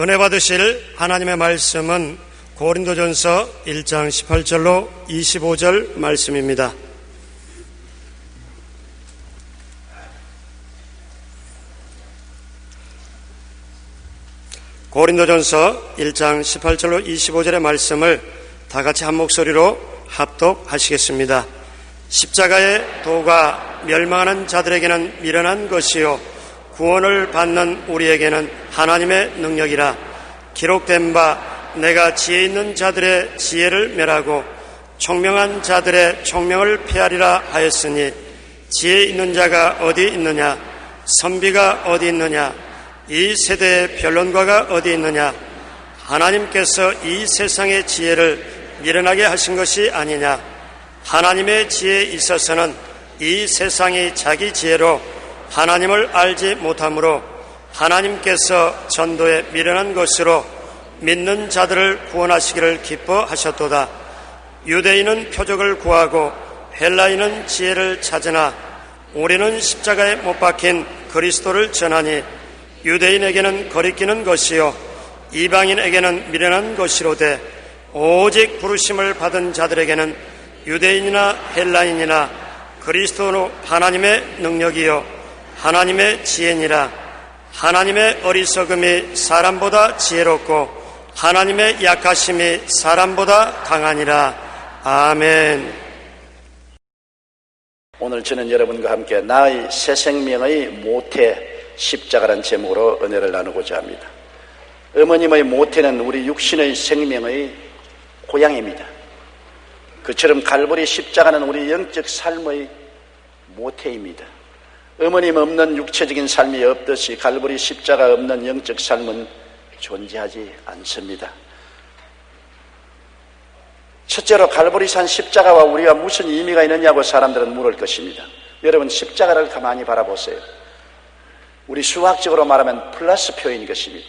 은혜 받으실 하나님의 말씀은 고린도전서 1장 18절로 25절 말씀입니다. 고린도전서 1장 18절로 25절의 말씀을 다 같이 한 목소리로 합독하시겠습니다. 십자가의 도가 멸망하는 자들에게는 미련한 것이요 구원을 받는 우리에게는 하나님의 능력이라. 기록된 바 내가 지혜 있는 자들의 지혜를 멸하고 총명한 자들의 총명을 폐하리라 하였으니 지혜 있는 자가 어디 있느냐, 선비가 어디 있느냐, 이 세대의 변론가가 어디 있느냐. 하나님께서 이 세상의 지혜를 미련하게 하신 것이 아니냐. 하나님의 지혜에 있어서는 이 세상이 자기 지혜로 하나님을 알지 못하므로 하나님께서 전도에 미련한 것으로 믿는 자들을 구원하시기를 기뻐하셨도다. 유대인은 표적을 구하고 헬라인은 지혜를 찾으나 우리는 십자가에 못 박힌 그리스도를 전하니 유대인에게는 거리끼는 것이요 이방인에게는 미련한 것이로되 오직 부르심을 받은 자들에게는 유대인이나 헬라인이나 그리스도로 하나님의 능력이요 하나님의 지혜니라. 하나님의 어리석음이 사람보다 지혜롭고 하나님의 약하심이 사람보다 강하니라. 아멘. 오늘 저는 여러분과 함께 나의 새 생명의 모태 십자가라는 제목으로 은혜를 나누고자 합니다. 어머님의 모태는 우리 육신의 생명의 고향입니다. 그처럼 갈보리 십자가는 우리 영적 삶의 모태입니다. 어머님 없는 육체적인 삶이 없듯이 갈보리 십자가 없는 영적 삶은 존재하지 않습니다. 첫째로 갈보리산 십자가와 우리가 무슨 의미가 있느냐고 사람들은 물을 것입니다. 여러분, 십자가를 가만히 바라보세요. 우리 수학적으로 말하면 플러스 표인 것입니다.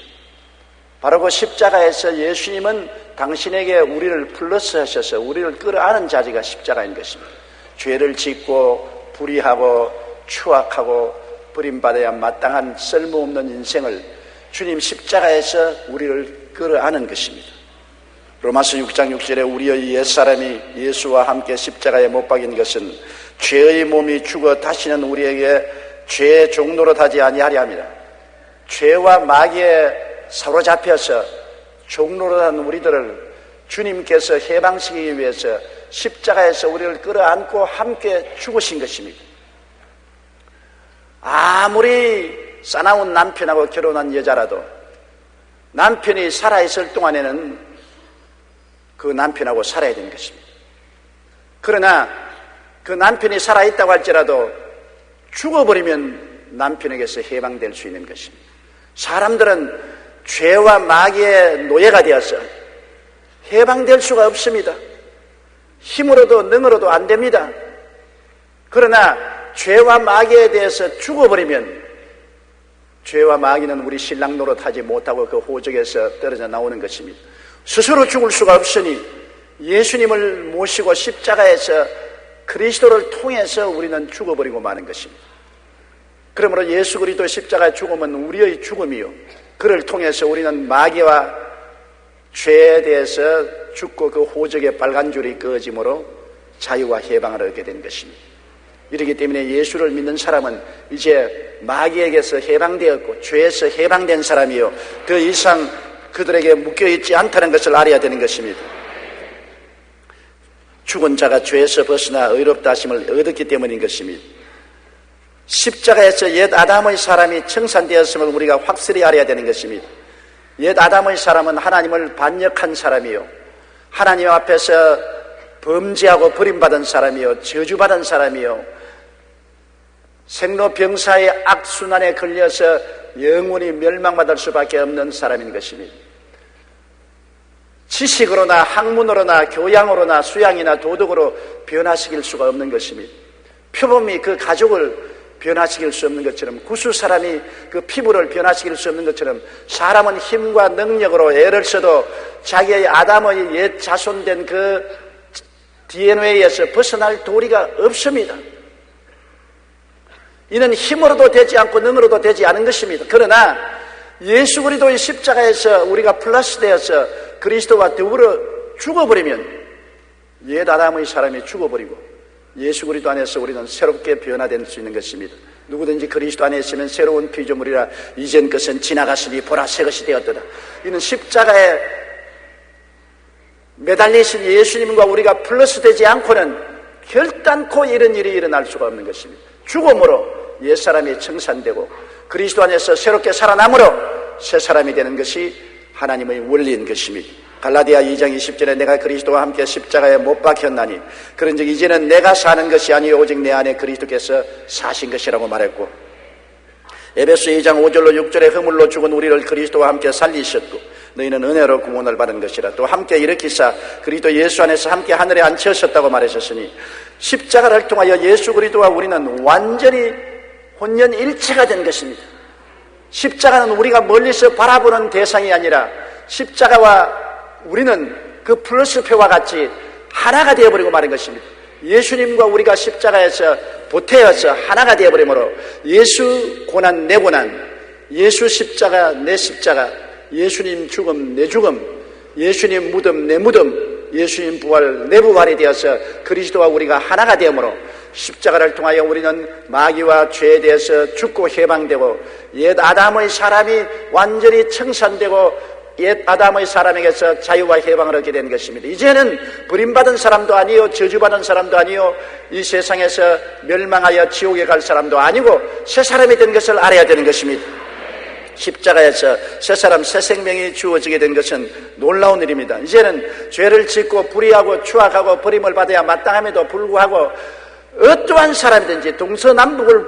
바로 그 십자가에서 예수님은 당신에게 우리를 플러스 하셔서 우리를 끌어안은 자리가 십자가인 것입니다. 죄를 짓고 불의하고 추악하고 버림받아야 마땅한 쓸모없는 인생을 주님 십자가에서 우리를 끌어안은 것입니다. 로마서 6장 6절에 우리의 옛사람이 예수와 함께 십자가에 못 박인 것은 죄의 몸이 죽어 다시는 우리에게 죄의 종노릇 하지 아니하려 합니다. 죄와 마귀에 사로잡혀서 종노릇한 우리들을 주님께서 해방시키기 위해서 십자가에서 우리를 끌어안고 함께 죽으신 것입니다. 아무리 싸나운 남편하고 결혼한 여자라도 남편이 살아있을 동안에는 그 남편하고 살아야 되는 것입니다. 그러나 그 남편이 살아있다고 할지라도 죽어버리면 남편에게서 해방될 수 있는 것입니다. 사람들은 죄와 마귀의 노예가 되어서 해방될 수가 없습니다. 힘으로도 능으로도 안 됩니다. 그러나 죄와 마귀에 대해서 죽어버리면 죄와 마귀는 우리 신랑 노릇하지 못하고 그 호적에서 떨어져 나오는 것입니다. 스스로 죽을 수가 없으니 예수님을 모시고 십자가에서 그리스도를 통해서 우리는 죽어버리고 마는 것입니다. 그러므로 예수 그리스도의 십자가의 죽음은 우리의 죽음이요 그를 통해서 우리는 마귀와 죄에 대해서 죽고 그 호적의 빨간 줄이 꺼짐으로 자유와 해방을 얻게 된 것입니다. 이렇기 때문에 예수를 믿는 사람은 이제 마귀에게서 해방되었고 죄에서 해방된 사람이요 더 이상 그들에게 묶여있지 않다는 것을 알아야 되는 것입니다. 죽은 자가 죄에서 벗어나 의롭다 하심을 얻었기 때문인 것입니다. 십자가에서 옛 아담의 사람이 청산되었음을 우리가 확실히 알아야 되는 것입니다. 옛 아담의 사람은 하나님을 반역한 사람이요 하나님 앞에서 범죄하고 버림받은 사람이요 저주받은 사람이요 생로병사의 악순환에 걸려서 영원히 멸망받을 수밖에 없는 사람인 것입니다. 지식으로나 학문으로나 교양으로나 수양이나 도덕으로 변화시킬 수가 없는 것입니다. 표범이 그 가족을 변화시킬 수 없는 것처럼 구수 사람이 그 피부를 변화시킬 수 없는 것처럼 사람은 힘과 능력으로 애를 써도 자기의 아담의 옛 자손된 그 DNA에서 벗어날 도리가 없습니다. 이는 힘으로도 되지 않고 능으로도 되지 않은 것입니다. 그러나 예수 그리스도의 십자가에서 우리가 플러스 되어서 그리스도와 더불어 죽어버리면 옛 아담의 사람이 죽어버리고 예수 그리스도 안에서 우리는 새롭게 변화될 수 있는 것입니다. 누구든지 그리스도 안에 있으면 새로운 피조물이라 이전 것은 지나갔으니 보라 새 것이 되었도다. 이는 십자가에 매달리신 예수님과 우리가 플러스 되지 않고는 결단코 이런 일이 일어날 수가 없는 것입니다. 죽음으로 옛사람이 청산되고 그리스도 안에서 새롭게 살아남으로 새 사람이 되는 것이 하나님의 원리인 것입니다. 갈라디아 2장 20절에 내가 그리스도와 함께 십자가에 못 박혔나니 그런즉 이제는 내가 사는 것이 아니요 오직 내 안에 그리스도께서 사신 것이라고 말했고, 에베소 2장 5절로 6절에 허물로 죽은 우리를 그리스도와 함께 살리셨고 너희는 은혜로 구원을 받은 것이라. 또 함께 일으키사 그리스도 예수 안에서 함께 하늘에 앉히셨다고 말하셨으니 십자가를 통하여 예수 그리스도와 우리는 완전히 혼연일체가 된 것입니다. 십자가는 우리가 멀리서 바라보는 대상이 아니라 십자가와 우리는 그 플러스표와 같이 하나가 되어버리고 마는 것입니다. 예수님과 우리가 십자가에서 보태어서 하나가 되어버리므로 예수 고난 내 고난, 예수 십자가 내 십자가, 예수님 죽음 내 죽음, 예수님 무덤 내 무덤, 예수님 부활 내 부활이 되어서 그리스도와 우리가 하나가 되므로 십자가를 통하여 우리는 마귀와 죄에 대해서 죽고 해방되고 옛 아담의 사람이 완전히 청산되고 옛 아담의 사람에게서 자유와 해방을 얻게 된 것입니다. 이제는 버림받은 사람도 아니요 저주받은 사람도 아니요 이 세상에서 멸망하여 지옥에 갈 사람도 아니고 새 사람이 된 것을 알아야 되는 것입니다. 십자가에서 새 사람 새 생명이 주어지게 된 것은 놀라운 일입니다. 이제는 죄를 짓고 불의하고 추악하고 버림을 받아야 마땅함에도 불구하고 어떠한 사람이든지 동서남북을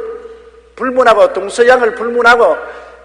불문하고 동서양을 불문하고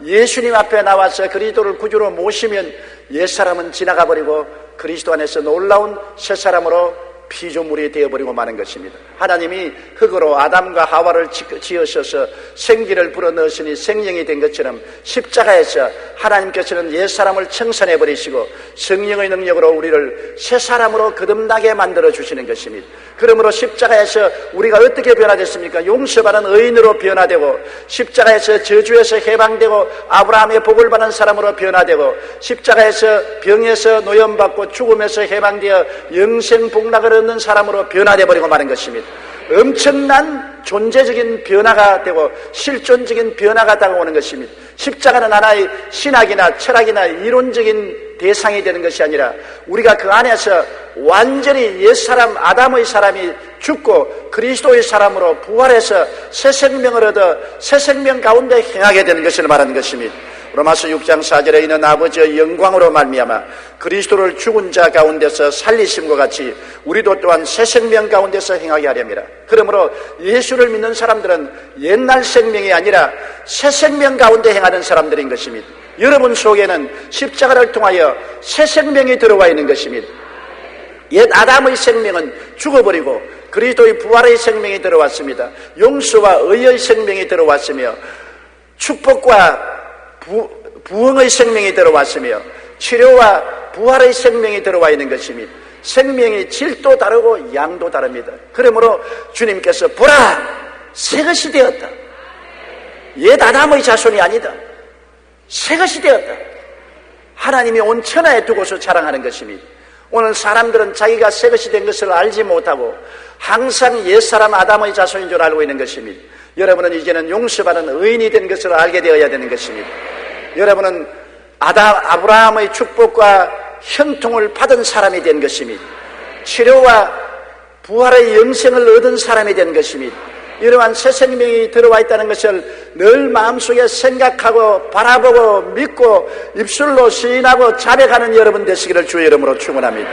예수님 앞에 나와서 그리스도를 구주로 모시면 옛사람은 지나가 버리고 그리스도 안에서 놀라운 새사람으로 피조물이 되어버리고 마는 것입니다. 하나님이 흙으로 아담과 하와를 지으셔서 생기를 불어넣으시니 생명이 된 것처럼 십자가에서 하나님께서는 옛사람을 청산해버리시고 성령의 능력으로 우리를 새사람으로 거듭나게 만들어주시는 것입니다. 그러므로 십자가에서 우리가 어떻게 변화됐습니까? 용서받은 의인으로 변화되고 십자가에서 저주에서 해방되고 아브라함의 복을 받은 사람으로 변화되고 십자가에서 병에서 노염받고 죽음에서 해방되어 영생 복락을 얻는 사람으로 변화되어 버리고 마는 것입니다. 엄청난 존재적인 변화가 되고 실존적인 변화가 다가오는 것입니다. 십자가는 하나의 신학이나 철학이나 이론적인 대상이 되는 것이 아니라 우리가 그 안에서 완전히 옛사람 아담의 사람이 죽고 그리스도의 사람으로 부활해서 새 생명을 얻어 새 생명 가운데 행하게 되는 것을 말하는 것입니다. 로마서 6장 4절에 이는 아버지의 영광으로 말미암아 그리스도를 죽은 자 가운데서 살리심과 같이 우리도 또한 새 생명 가운데서 행하게 하렵니다. 그러므로 예수를 믿는 사람들은 옛날 생명이 아니라 새 생명 가운데 행하는 사람들인 것입니다. 여러분 속에는 십자가를 통하여 새 생명이 들어와 있는 것입니다. 옛 아담의 생명은 죽어버리고 그리스도의 부활의 생명이 들어왔습니다. 용서와 의의 생명이 들어왔으며 축복과 부흥의 생명이 들어왔으며 치료와 부활의 생명이 들어와 있는 것입니다. 생명이 질도 다르고 양도 다릅니다. 그러므로 주님께서 보라 새 것이 되었다. 옛 아담의 자손이 아니다. 새 것이 되었다. 하나님이 온 천하에 두고서 자랑하는 것입니다. 오늘 사람들은 자기가 새 것이 된 것을 알지 못하고 항상 옛사람 아담의 자손인 줄 알고 있는 것입니다. 여러분은 이제는 용서받은 의인이 된 것을 알게 되어야 되는 것입니다. 여러분은 아브라함의 축복과 형통을 받은 사람이 된 것입니다. 치료와 부활의 영생을 얻은 사람이 된 것입니다. 이러한 새 생명이 들어와 있다는 것을 늘 마음속에 생각하고 바라보고 믿고 입술로 시인하고 자백하는 여러분 되시기를 주의 이름으로 축원합니다.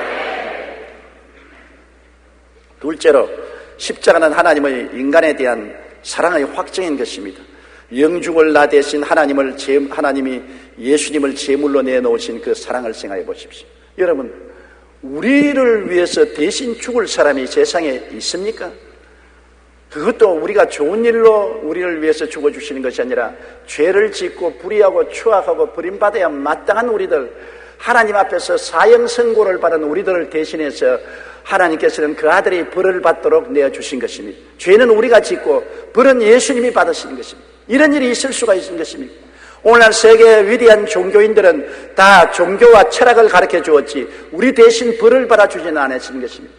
둘째로 십자가는 하나님의 인간에 대한 사랑의 확증인 것입니다. 영죽을 나 대신 하나님이 예수님을 제물로 내놓으신 그 사랑을 생각해 보십시오. 여러분, 우리를 위해서 대신 죽을 사람이 세상에 있습니까? 그것도 우리가 좋은 일로 우리를 위해서 죽어주시는 것이 아니라 죄를 짓고 불의하고 추악하고 버림받아야 마땅한 우리들, 하나님 앞에서 사형선고를 받은 우리들을 대신해서 하나님께서는 그 아들이 벌을 받도록 내어주신 것입니다. 죄는 우리가 짓고 벌은 예수님이 받으시는 것입니다. 이런 일이 있을 수가 있는 것입니다. 오늘날 세계의 위대한 종교인들은 다 종교와 철학을 가르쳐 주었지 우리 대신 벌을 받아주지는 않았는 것입니다.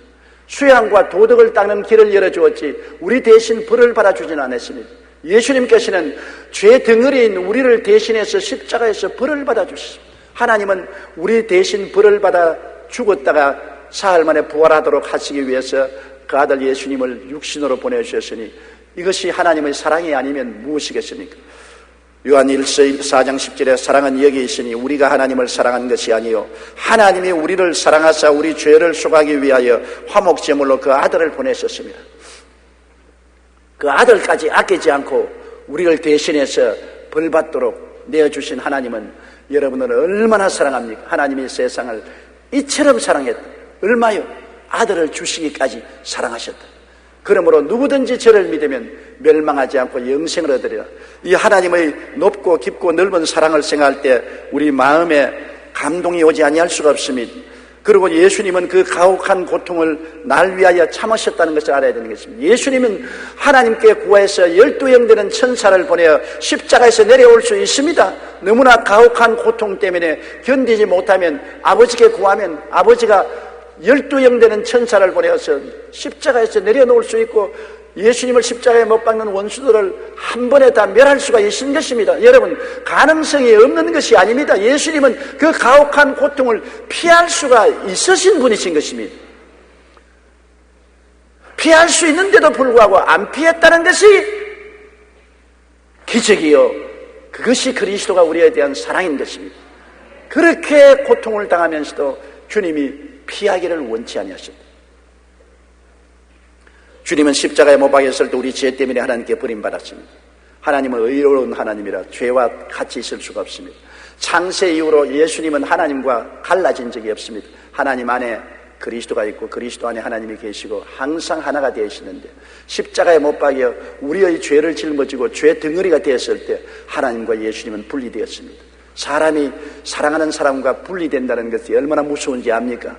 수양과 도덕을 닦는 길을 열어주었지 우리 대신 벌을 받아주지는 않았습니다. 예수님께서는 죄 덩어리인 우리를 대신해서 십자가에서 벌을 받아주셨습니다. 하나님은 우리 대신 벌을 받아 죽었다가 사흘 만에 부활하도록 하시기 위해서 그 아들 예수님을 육신으로 보내주셨으니 이것이 하나님의 사랑이 아니면 무엇이겠습니까? 요한 4장 10절에 사랑은 여기 있으니 우리가 하나님을 사랑한 것이 아니요 하나님이 우리를 사랑하사 우리 죄를 속하기 위하여 화목제물로 그 아들을 보내셨습니다. 그 아들까지 아끼지 않고 우리를 대신해서 벌받도록 내어주신 하나님은 여러분을 얼마나 사랑합니까? 하나님이 세상을 이처럼 사랑했다. 얼마요? 아들을 주시기까지 사랑하셨다. 그러므로 누구든지 저를 믿으면 멸망하지 않고 영생을 얻으리라. 이 하나님의 높고 깊고 넓은 사랑을 생각할 때 우리 마음에 감동이 오지 아니할 수가 없습니다. 그리고 예수님은 그 가혹한 고통을 날 위하여 참으셨다는 것을 알아야 되는 것입니다. 예수님은 하나님께 구하여서 12형 되는 천사를 보내어 십자가에서 내려올 수 있습니다. 너무나 가혹한 고통 때문에 견디지 못하면 아버지께 구하면 아버지가 12형 되는 천사를 보내어서 십자가에서 내려놓을 수 있고 예수님을 십자가에 못 박는 원수들을 한 번에 다 멸할 수가 있는 것입니다. 여러분, 가능성이 없는 것이 아닙니다. 예수님은 그 가혹한 고통을 피할 수가 있으신 분이신 것입니다. 피할 수 있는데도 불구하고 안 피했다는 것이 기적이요, 그것이 그리스도가 우리에 대한 사랑인 것입니다. 그렇게 고통을 당하면서도 주님이 피하기를 원치 아니하십니다. 주님은 십자가에 못 박혔을 때 우리 죄 때문에 하나님께 버림받았습니다. 하나님은 의로운 하나님이라 죄와 같이 있을 수가 없습니다. 창세 이후로 예수님은 하나님과 갈라진 적이 없습니다. 하나님 안에 그리스도가 있고 그리스도 안에 하나님이 계시고 항상 하나가 되시는데 십자가에 못 박여 우리의 죄를 짊어지고 죄 덩어리가 되었을 때 하나님과 예수님은 분리되었습니다. 사람이 사랑하는 사람과 분리된다는 것이 얼마나 무서운지 압니까?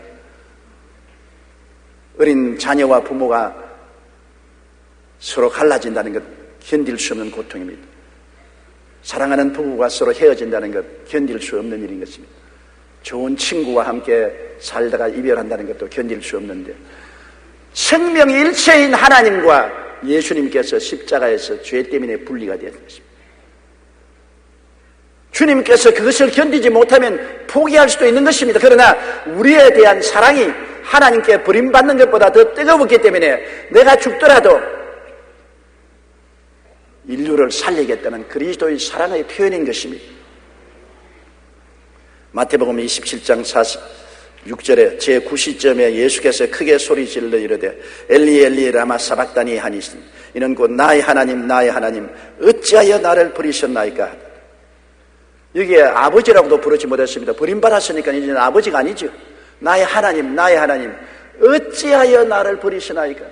어린 자녀와 부모가 서로 갈라진다는 것 견딜 수 없는 고통입니다. 사랑하는 부부가 서로 헤어진다는 것 견딜 수 없는 일인 것입니다. 좋은 친구와 함께 살다가 이별한다는 것도 견딜 수 없는데 생명일체인 하나님과 예수님께서 십자가에서 죄 때문에 분리가 되었던 것입니다. 주님께서 그것을 견디지 못하면 포기할 수도 있는 것입니다. 그러나 우리에 대한 사랑이 하나님께 버림받는 것보다 더 뜨거웠기 때문에 내가 죽더라도 인류를 살리겠다는 그리스도의 사랑의 표현인 것입니다. 마태복음 27장 46절에 제9시점에 예수께서 크게 소리질러 이르되 엘리 엘리 라마 사박다니 하니시니 이는 곧 나의 하나님 나의 하나님 어찌하여 나를 버리셨나이까. 여기에 아버지라고도 부르지 못했습니다. 버림받았으니까 이제는 아버지가 아니죠. 나의 하나님 나의 하나님 어찌하여 나를 버리시나이까.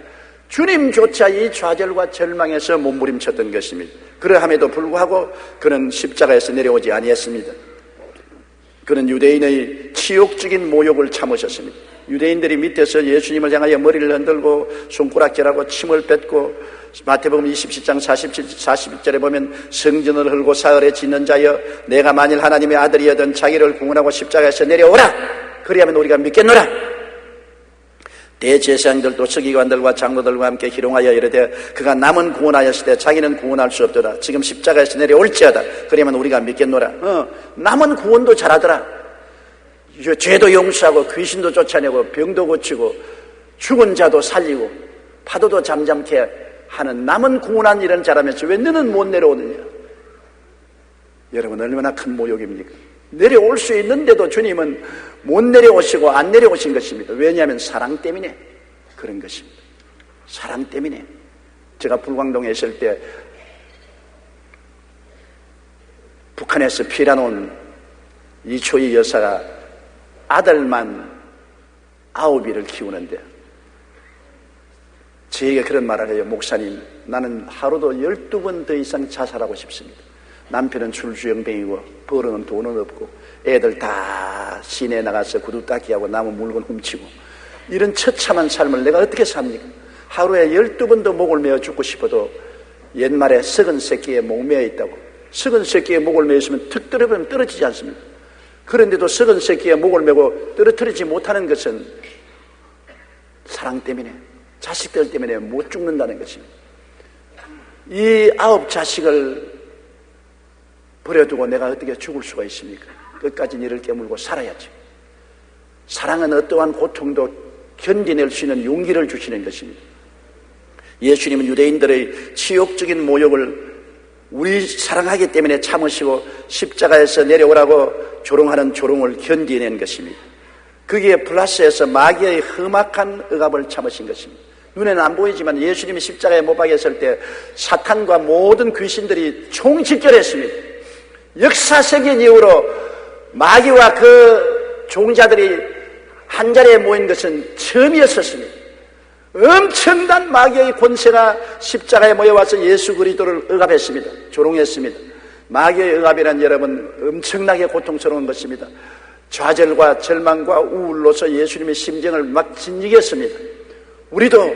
주님조차 이 좌절과 절망에서 몸부림쳤던 것입니다. 그러함에도 불구하고 그는 십자가에서 내려오지 아니했습니다. 그는 유대인의 치욕적인 모욕을 참으셨습니다. 유대인들이 밑에서 예수님을 향하여 머리를 흔들고 손가락질하고 침을 뱉고 마태복음 27장 41절에 보면 성전을 헐고 사흘에 짓는 자여 내가 만일 하나님의 아들이여든 자기를 구원하고 십자가에서 내려오라. 그리하면 우리가 믿겠노라. 대제사장들도 서기관들과 장로들과 함께 희롱하여 이르되 그가 남은 구원하였을 때 자기는 구원할 수 없더라. 지금 십자가에서 내려올지어다. 그러면 우리가 믿겠노라. 남은 구원도 잘하더라. 죄도 용서하고 귀신도 쫓아내고 병도 고치고 죽은 자도 살리고 파도도 잠잠케 하는 남은 구원한 일은 잘하면서 왜 너는 못 내려오느냐. 여러분 얼마나 큰 모욕입니까? 내려올 수 있는데도 주님은 못 내려오시고 안 내려오신 것입니다. 왜냐하면 사랑 때문에 그런 것입니다. 사랑 때문에. 제가 불광동에 있을 때 북한에서 피난온 이초희 여사가 아들만 9이를 키우는데 저에게 그런 말을 해요. 목사님, 나는 하루도 12번 더 이상 자살하고 싶습니다. 남편은 술주정뱅이고 벌어는 돈은 없고 애들 다 시내에 나가서 구두 닦기하고 남은 물건 훔치고 이런 처참한 삶을 내가 어떻게 삽니까? 하루에 12번도 목을 메어 죽고 싶어도 옛말에 썩은 새끼에 목 메어 있다고 썩은 새끼의 목을 메었으면 툭 떨어지면 떨어지지 않습니다. 그런데도 썩은 새끼의 목을 메고 떨어뜨리지 못하는 것은 사랑 때문에, 자식들 때문에 못 죽는다는 것입니다. 이 9 자식을 버려두고 내가 어떻게 죽을 수가 있습니까? 끝까지 이를 깨물고 살아야지. 사랑은 어떠한 고통도 견디낼 수 있는 용기를 주시는 것입니다. 예수님은 유대인들의 치욕적인 모욕을 우리 사랑하기 때문에 참으시고 십자가에서 내려오라고 조롱하는 조롱을 견디낸 것입니다. 거기에 플러스해서 마귀의 험악한 억압을 참으신 것입니다. 눈에는 안 보이지만 예수님이 십자가에 못 박였을 때 사탄과 모든 귀신들이 총집결했습니다. 역사적인 이후로 마귀와 그 종자들이 한자리에 모인 것은 처음이었습니다. 엄청난 마귀의 권세가 십자가에 모여와서 예수 그리스도를 억압했습니다. 조롱했습니다. 마귀의 억압이란 여러분 엄청나게 고통스러운 것입니다. 좌절과 절망과 우울로서 예수님의 심정을 막 짓이겼습니다. 우리도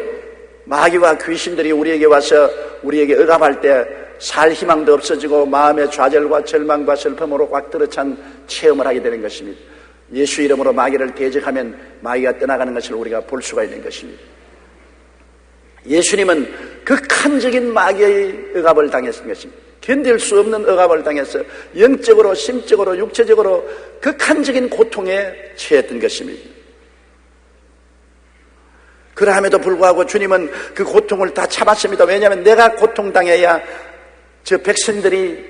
마귀와 귀신들이 우리에게 와서 우리에게 억압할 때 살 희망도 없어지고 마음의 좌절과 절망과 슬픔으로 꽉 들어찬 체험을 하게 되는 것입니다. 예수 이름으로 마귀를 대적하면 마귀가 떠나가는 것을 우리가 볼 수가 있는 것입니다. 예수님은 극한적인 마귀의 억압을 당했던 것입니다. 견딜 수 없는 억압을 당해서 영적으로, 심적으로, 육체적으로 극한적인 고통에 처했던 것입니다. 그러함에도 불구하고 주님은 그 고통을 다 참았습니다. 왜냐하면 내가 고통당해야 저 백성들이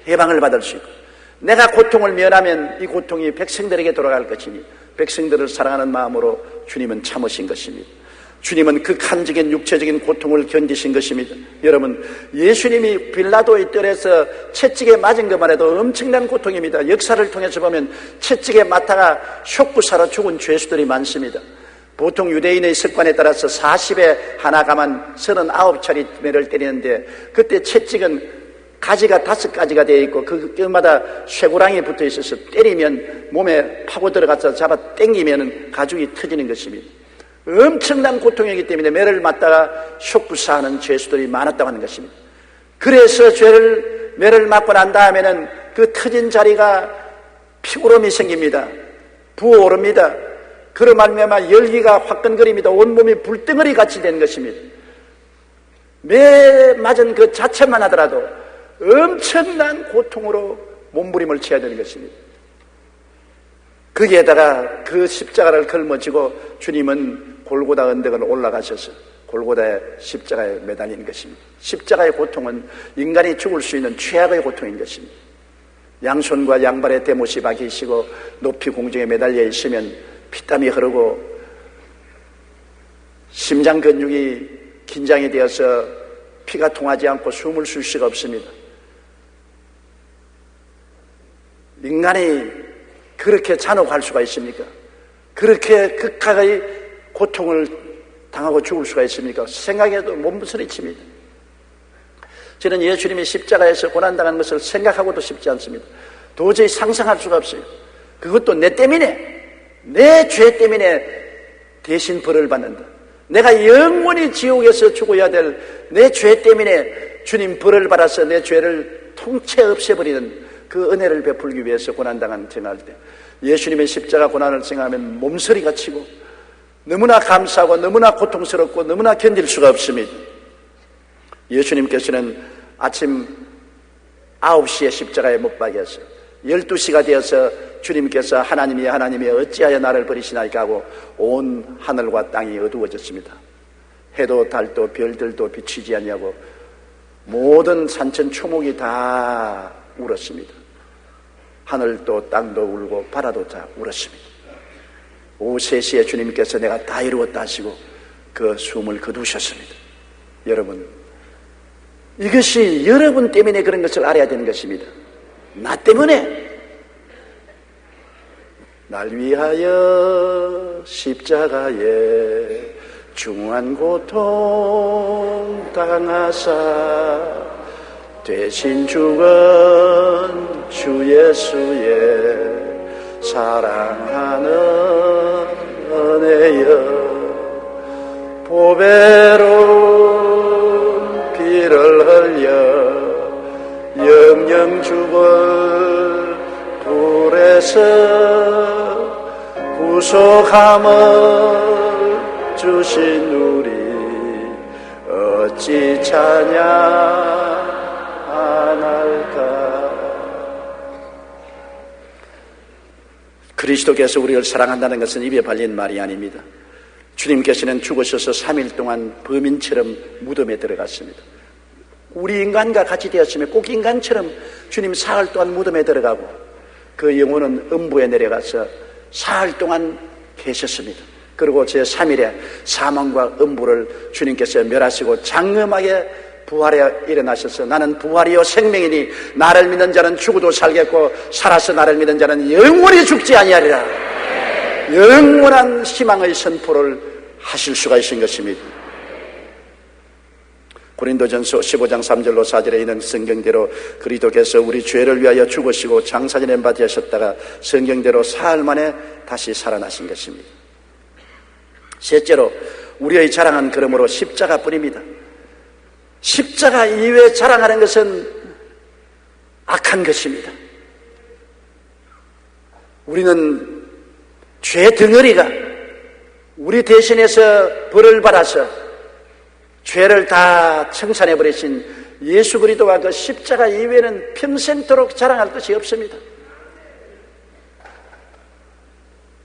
해방을 받을 수 있고, 내가 고통을 면하면 이 고통이 백성들에게 돌아갈 것이니 백성들을 사랑하는 마음으로 주님은 참으신 것입니다. 주님은 극한적인 육체적인 고통을 견디신 것입니다. 여러분, 예수님이 빌라도의 뜰에서 채찍에 맞은 것만 해도 엄청난 고통입니다. 역사를 통해서 보면 채찍에 맞다가 쇼크사로 죽은 죄수들이 많습니다. 보통 유대인의 습관에 따라서 40에 하나 가만 39차례 매를 때리는데, 그때 채찍은 가지가 5가지가 되어 있고 그마다 쇠고랑이 붙어 있어서 때리면 몸에 파고 들어가서 잡아 당기면 가죽이 터지는 것입니다. 엄청난 고통이기 때문에 매를 맞다가 쇼크사하는 죄수들이 많았다고 하는 것입니다. 그래서 매를 맞고 난 다음에는 그 터진 자리가 피고름이 생깁니다. 부어오릅니다. 그로 말미암아 열기가 화끈거립니다. 온몸이 불덩어리 같이 된 것입니다. 매 맞은 그 자체만 하더라도 엄청난 고통으로 몸부림을 쳐야 되는 것입니다. 거기에다가 그 십자가를 걸머지고 주님은 골고다 언덕을 올라가셔서 골고다의 십자가에 매달린 것입니다. 십자가의 고통은 인간이 죽을 수 있는 최악의 고통인 것입니다. 양손과 양발에 대못이 박히시고 높이 공중에 매달려 있으면 피땀이 흐르고 심장 근육이 긴장이 되어서 피가 통하지 않고 숨을 쉴 수가 없습니다. 인간이 그렇게 잔혹할 수가 있습니까? 그렇게 극악의 고통을 당하고 죽을 수가 있습니까? 생각해도 몸부서리칩니다. 저는 예수님이 십자가에서 고난당한 것을 생각하고도 싶지 않습니다. 도저히 상상할 수가 없어요. 그것도 내 때문에, 내 죄 때문에 대신 벌을 받는다. 내가 영원히 지옥에서 죽어야 될 내 죄 때문에 주님 벌을 받아서 내 죄를 통째 없애버리는 그 은혜를 베풀기 위해서 고난당한 생각할 때 예수님의 십자가 고난을 생각하면 몸서리가 치고 너무나 감사하고 너무나 고통스럽고 너무나 견딜 수가 없습니다. 예수님께서는 아침 9시에 십자가에 못 박여서 12시가 되어서 주님께서 하나님이 어찌하여 나를 버리시나이까 하고 온 하늘과 땅이 어두워졌습니다. 해도 달도 별들도 비치지 않냐고 모든 산천 초목이 다 울었습니다. 하늘도 땅도 울고 바다도 다 울었습니다. 오후 3시에 주님께서 내가 다 이루었다 하시고 그 숨을 거두셨습니다. 여러분, 이것이 여러분 때문에 그런 것을 알아야 되는 것입니다. 나 때문에. 날 위하여 십자가에 중한 고통 당하사 대신 죽은 주 예수의 사랑하는 은혜여 보배로운 피를 흘려 영영죽을 불에서 구속함을 주신 우리 어찌 찬양할까. 그리스도께서 우리를 사랑한다는 것은 입에 발린 말이 아닙니다. 주님께서는 죽으셔서 3일 동안 범인처럼 무덤에 들어갔습니다. 우리 인간과 같이 되었으며 꼭 인간처럼 주님 사흘 동안 무덤에 들어가고 그 영혼은 음부에 내려가서 사흘 동안 계셨습니다. 그리고 제3일에 사망과 음부를 주님께서 멸하시고 장엄하게 부활에 일어나셔서 나는 부활이요 생명이니 나를 믿는 자는 죽어도 살겠고 살아서 나를 믿는 자는 영원히 죽지 아니하리라. 영원한 희망의 선포를 하실 수가 있는 것입니다. 고린도전서 15장 3절로 4절에 있는 성경대로 그리스도께서 우리 죄를 위하여 죽으시고 장사지낸 바 되셨다가 성경대로 사흘 만에 다시 살아나신 것입니다. 셋째로 우리의 자랑은 그러므로 십자가뿐입니다. 십자가 이외에 자랑하는 것은 악한 것입니다. 우리는 죄 덩어리가 우리 대신해서 벌을 받아서 죄를 다 청산해버리신 예수 그리스도와 그 십자가 이외에는 평생토록 자랑할 것이 없습니다.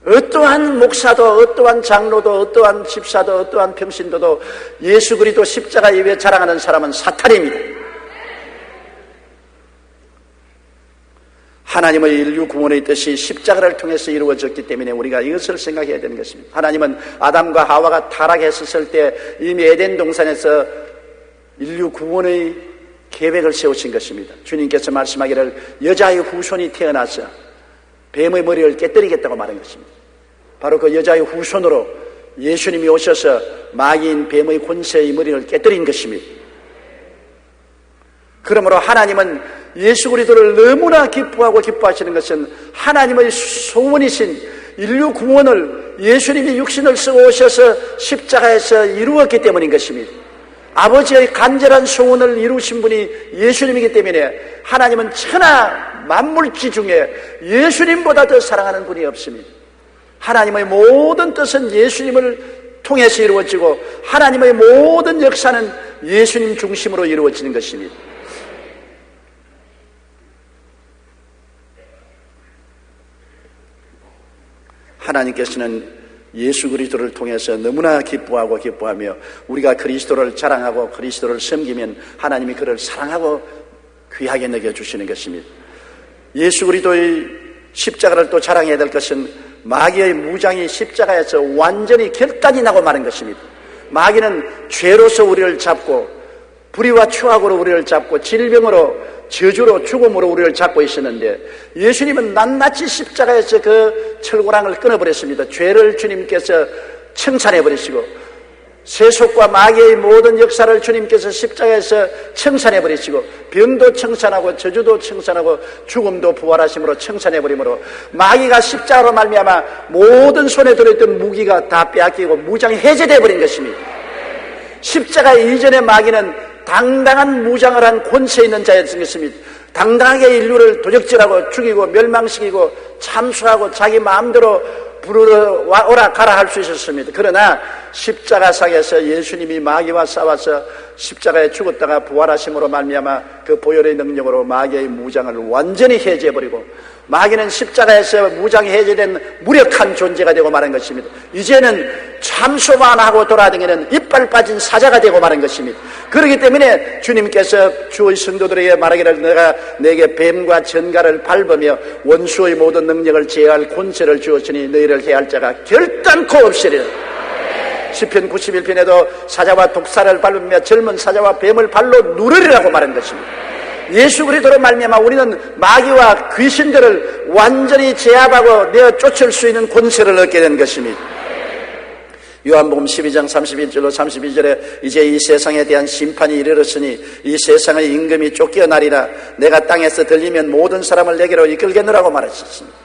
어떠한 목사도 어떠한 장로도 어떠한 집사도 어떠한 평신도도 예수 그리스도 십자가 이외에 자랑하는 사람은 사탄입니다. 하나님의 인류 구원의 뜻이 십자가를 통해서 이루어졌기 때문에 우리가 이것을 생각해야 되는 것입니다. 하나님은 아담과 하와가 타락했을 때 이미 에덴 동산에서 인류 구원의 계획을 세우신 것입니다. 주님께서 말씀하기를 여자의 후손이 태어나서 뱀의 머리를 깨뜨리겠다고 말한 것입니다. 바로 그 여자의 후손으로 예수님이 오셔서 마귀인 뱀의 권세의 머리를 깨뜨린 것입니다. 그러므로 하나님은 예수 그리스도를 너무나 기뻐하고 기뻐하시는 것은 하나님의 소원이신 인류 구원을 예수님이 육신을 쓰고 오셔서 십자가에서 이루었기 때문인 것입니다. 아버지의 간절한 소원을 이루신 분이 예수님이기 때문에 하나님은 천하 만물지 중에 예수님보다 더 사랑하는 분이 없습니다. 하나님의 모든 뜻은 예수님을 통해서 이루어지고 하나님의 모든 역사는 예수님 중심으로 이루어지는 것입니다. 하나님께서는 예수 그리스도를 통해서 너무나 기뻐하고 기뻐하며 우리가 그리스도를 자랑하고 그리스도를 섬기면 하나님이 그를 사랑하고 귀하게 여겨주시는 것입니다. 예수 그리스도의 십자가를 또 자랑해야 될 것은 마귀의 무장이 십자가에서 완전히 결단이 나고 마는 것입니다. 마귀는 죄로서 우리를 잡고 불의와 추악으로 우리를 잡고 질병으로 저주로 죽음으로 우리를 잡고 있었는데 예수님은 낱낱이 십자가에서 그 철고랑을 끊어버렸습니다. 죄를 주님께서 청산해버리시고 세속과 마귀의 모든 역사를 주님께서 십자가에서 청산해버리시고 병도 청산하고 저주도 청산하고 죽음도 부활하심으로 청산해버리므로 마귀가 십자가로 말미암아 모든 손에 들어있던 무기가 다 빼앗기고 무장이 해제되어버린 것입니다. 십자가 이전의 마귀는 당당한 무장을 한 권세 있는 자였던 것입니다. 당당하게 인류를 도적질하고 죽이고 멸망시키고 참수하고 자기 마음대로 부르러 오라 가라 할 수 있었습니다. 그러나 십자가상에서 예수님이 마귀와 싸워서 십자가에 죽었다가 부활하심으로 말미암아 그 보혈의 능력으로 마귀의 무장을 완전히 해제해버리고 마귀는 십자가에서 무장이 해제된 무력한 존재가 되고 말한 것입니다. 이제는 참소만 하고 돌아다니는 이빨 빠진 사자가 되고 말한 것입니다. 그렇기 때문에 주님께서 주의 성도들에게 말하기를 내가 내게 뱀과 전갈을 밟으며 원수의 모든 능력을 제어할 권세를 주었으니 너희를 해할 자가 결단코 없으리라. 시편 91편에도 사자와 독사를 밟으며 젊은 사자와 뱀을 발로 누르리라고 말한 것입니다. 예수 그리스도로 말미암아 우리는 마귀와 귀신들을 완전히 제압하고 내어 쫓을 수 있는 권세를 얻게 된 것입니다. 요한복음 12장 31절로 32절에 이제 이 세상에 대한 심판이 이르렀으니 이 세상의 임금이 쫓겨나리라. 내가 땅에서 들리면 모든 사람을 내게로 이끌겠노라고 말하셨습니다.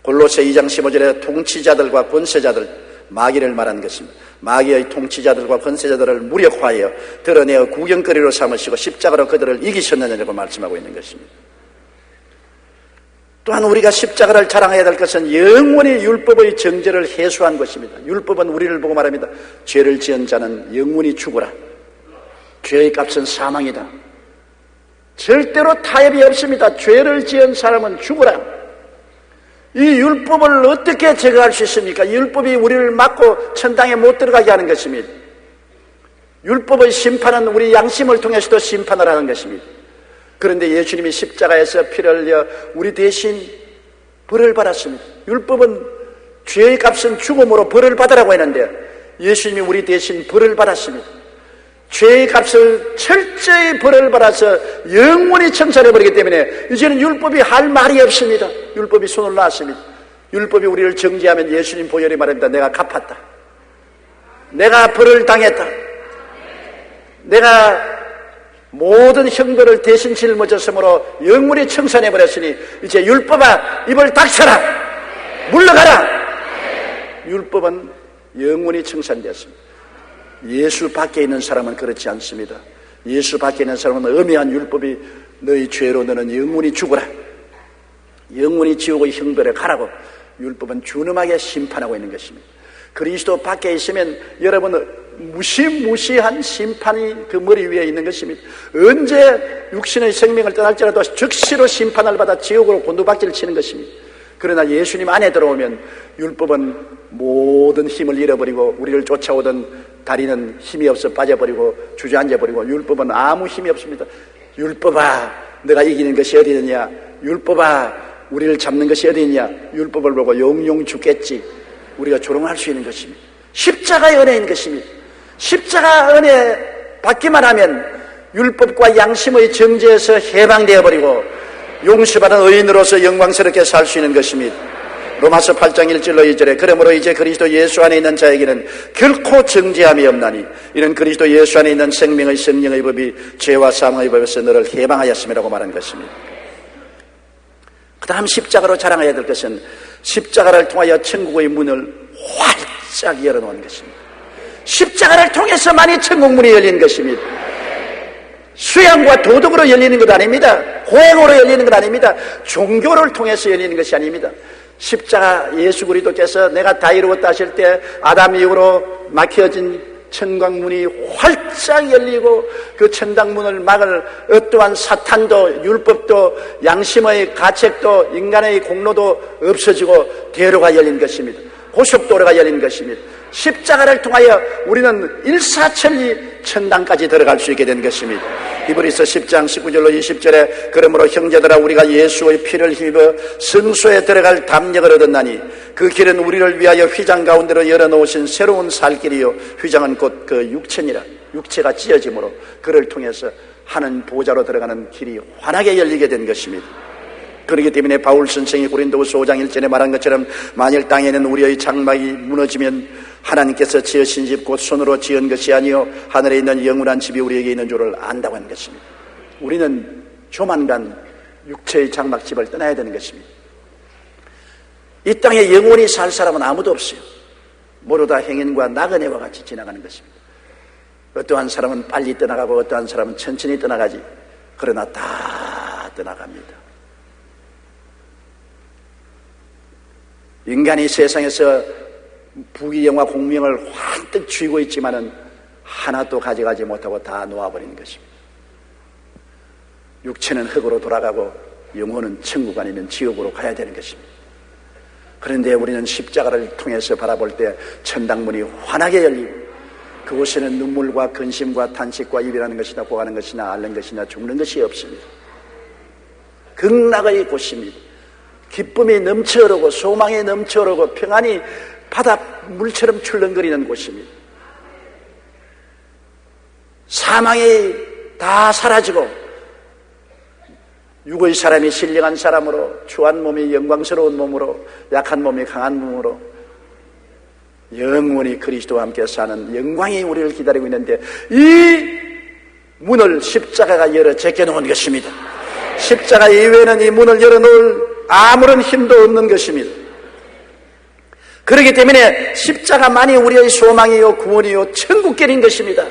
골로새 2장 15절에 통치자들과 권세자들 마귀를 말하는 것입니다. 마귀의 통치자들과 권세자들을 무력화하여 드러내어 구경거리로 삼으시고 십자가로 그들을 이기셨느냐고 말씀하고 있는 것입니다. 또한 우리가 십자가를 자랑해야 될 것은 영원히 율법의 정죄를 해소한 것입니다. 율법은 우리를 보고 말합니다. 죄를 지은 자는 영원히 죽어라. 죄의 값은 사망이다. 절대로 타협이 없습니다. 죄를 지은 사람은 죽어라. 이 율법을 어떻게 제거할 수 있습니까? 율법이 우리를 막고 천당에 못 들어가게 하는 것입니다. 율법의 심판은 우리 양심을 통해서도 심판을 하는 것입니다. 그런데 예수님이 십자가에서 피를 흘려 우리 대신 벌을 받았습니다. 율법은 죄의 값은 죽음으로 벌을 받으라고 했는데 예수님이 우리 대신 벌을 받았습니다. 죄의 값을 철저히 벌을 받아서 영원히 청산해버리기 때문에 이제는 율법이 할 말이 없습니다. 율법이 손을 놨습니다. 율법이 우리를 정죄하면 예수님 보혈이 말합니다. 내가 갚았다. 내가 벌을 당했다. 내가 모든 형벌을 대신 짊어졌으므로 영원히 청산해버렸으니 이제 율법아 입을 닥쳐라. 물러가라. 율법은 영원히 청산되었습니다. 예수 밖에 있는 사람은 그렇지 않습니다. 예수 밖에 있는 사람은 엄해한 율법이 너희 죄로 너는 영원히 죽어라. 영원히 지옥의 형벌에 가라고 율법은 준엄하게 심판하고 있는 것입니다. 그리스도 밖에 있으면 여러분은 무시무시한 심판이 그 머리 위에 있는 것입니다. 언제 육신의 생명을 떠날지라도 즉시로 심판을 받아 지옥으로 곤두박질을 치는 것입니다. 그러나 예수님 안에 들어오면 율법은 모든 힘을 잃어버리고 우리를 쫓아오던 다리는 힘이 없어 빠져버리고 주저앉아버리고 율법은 아무 힘이 없습니다. 율법아 내가 이기는 것이 어디 있느냐. 율법아 우리를 잡는 것이 어디 있느냐. 율법을 보고 영영 죽겠지. 우리가 조롱할 수 있는 것입니다. 십자가의 은혜인 것입니다. 십자가 은혜 받기만 하면 율법과 양심의 정죄에서 해방되어 버리고 용서받은 의인으로서 영광스럽게 살 수 있는 것입니다. 로마서 8장 1절로 2절에 그러므로 이제 그리스도 예수 안에 있는 자에게는 결코 정죄함이 없나니 이는 그리스도 예수 안에 있는 생명의 성령의 법이 죄와 사망의 법에서 너를 해방하였음이라고 말한 것입니다. 그 다음 십자가로 자랑해야 될 것은 십자가를 통하여 천국의 문을 활짝 열어놓은 것입니다. 십자가를 통해서만이 천국문이 열린 것입니다. 수양과 도덕으로 열리는 것 아닙니다. 고행으로 열리는 것 아닙니다. 종교를 통해서 열리는 것이 아닙니다. 십자가 예수 그리스도께서 내가 다 이루었다 하실 때 아담 이후로 막혀진 천국문이 활짝 열리고 그 천당문을 막을 어떠한 사탄도 율법도 양심의 가책도 인간의 공로도 없어지고 대로가 열린 것입니다. 고속도로가 열린 것입니다. 십자가를 통하여 우리는 일사천리 천당까지 들어갈 수 있게 된 것입니다. 히브리서 10장 19절로 20절에 그러므로 형제들아 우리가 예수의 피를 힘입어 성소에 들어갈 담력을 얻었나니 그 길은 우리를 위하여 휘장 가운데로 열어놓으신 새로운 살 길이요 휘장은 곧 그 육체니라. 육체가 찢어짐으로 그를 통해서 하는 보좌로 들어가는 길이 환하게 열리게 된 것입니다. 그렇기 때문에 바울 선생이 고린도후서 5장 1절에 말한 것처럼 만일 땅에는 우리의 장막이 무너지면 하나님께서 지으신 집 곧 손으로 지은 것이 아니요 하늘에 있는 영원한 집이 우리에게 있는 줄을 안다고 하는 것입니다. 우리는 조만간 육체의 장막집을 떠나야 되는 것입니다. 이 땅에 영원히 살 사람은 아무도 없어요. 모두 다 행인과 나그네와 같이 지나가는 것입니다. 어떠한 사람은 빨리 떠나가고 어떠한 사람은 천천히 떠나가지. 그러나 다 떠나갑니다. 인간이 세상에서 부귀영화 공명을 환뜩 쥐고 있지만은 하나도 가져가지 못하고 다 놓아버리는 것입니다. 육체는 흙으로 돌아가고 영혼은 천국 아니면 지옥으로 가야 되는 것입니다. 그런데 우리는 십자가를 통해서 바라볼 때 천당문이 환하게 열리고 그곳에는 눈물과 근심과 탄식과 이별하는 것이나 고하는 것이나 앓는 것이나 죽는 것이 없습니다. 극락의 곳입니다. 기쁨이 넘쳐오르고 소망이 넘쳐오르고 평안이 바다 물처럼 출렁거리는 곳입니다. 사망이 다 사라지고 육의 사람이 신령한 사람으로 추한 몸이 영광스러운 몸으로 약한 몸이 강한 몸으로 영원히 그리스도와 함께 사는 영광이 우리를 기다리고 있는데 이 문을 십자가가 열어 제껴놓은 것입니다. 십자가 이외에는 이 문을 열어놓을 아무런 힘도 없는 것입니다. 그렇기 때문에 십자가만이 우리의 소망이요 구원이요 천국길인 것입니다.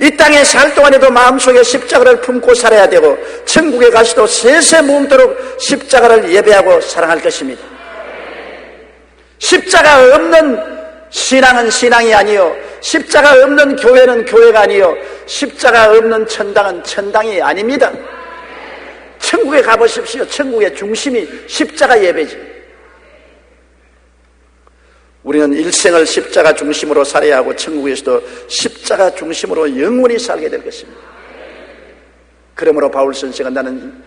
이 땅에 살 동안에도 마음속에 십자가를 품고 살아야 되고 천국에 가서도 세세 묵도록 십자가를 예배하고 사랑할 것입니다. 십자가 없는 신앙은 신앙이 아니요, 십자가 없는 교회는 교회가 아니요, 십자가 없는 천당은 천당이 아닙니다. 천국에 가보십시오. 천국의 중심이 십자가 예배지. 우리는 일생을 십자가 중심으로 살아야 하고 천국에서도 십자가 중심으로 영원히 살게 될 것입니다. 그러므로 바울 선생은 나는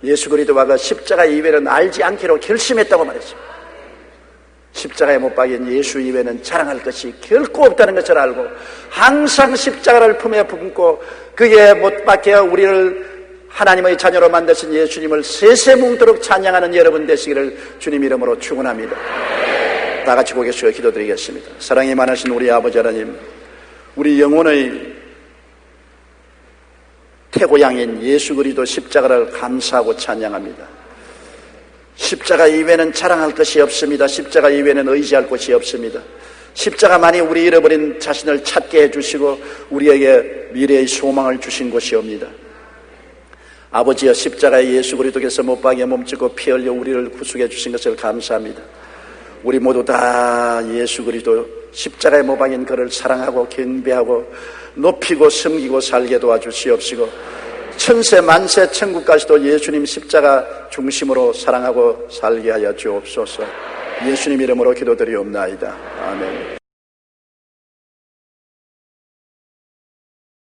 예수 그리스도와 그 십자가 이외는 알지 않기로 결심했다고 말했습니다. 십자가에 못 박인 예수 이외는 자랑할 것이 결코 없다는 것을 알고 항상 십자가를 품에 품고 그에 못 박혀 우리를 하나님의 자녀로 만드신 예수님을 세세뭉도록 찬양하는 여러분 되시기를 주님 이름으로 축원합니다. 다 같이 고개 숙여 기도드리겠습니다. 사랑이 많으신 우리 아버지 하나님, 우리 영혼의 태고양인 예수 그리스도 십자가를 감사하고 찬양합니다. 십자가 이외에는 자랑할 것이 없습니다. 십자가 이외에는 의지할 곳이 없습니다. 십자가만이 우리 잃어버린 자신을 찾게 해주시고 우리에게 미래의 소망을 주신 곳이옵니다. 아버지여, 십자가에 예수 그리스도께서 못 박여 몸짓고 피 흘려 우리를 구속해 주신 것을 감사합니다. 우리 모두 다 예수 그리스도 십자가에 못 박인 그를 사랑하고 경배하고 높이고 섬기고 살게 도와주시옵시고 천세 만세 천국까지도 예수님 십자가 중심으로 사랑하고 살게 하여 주옵소서. 예수님 이름으로 기도드리옵나이다. 아멘.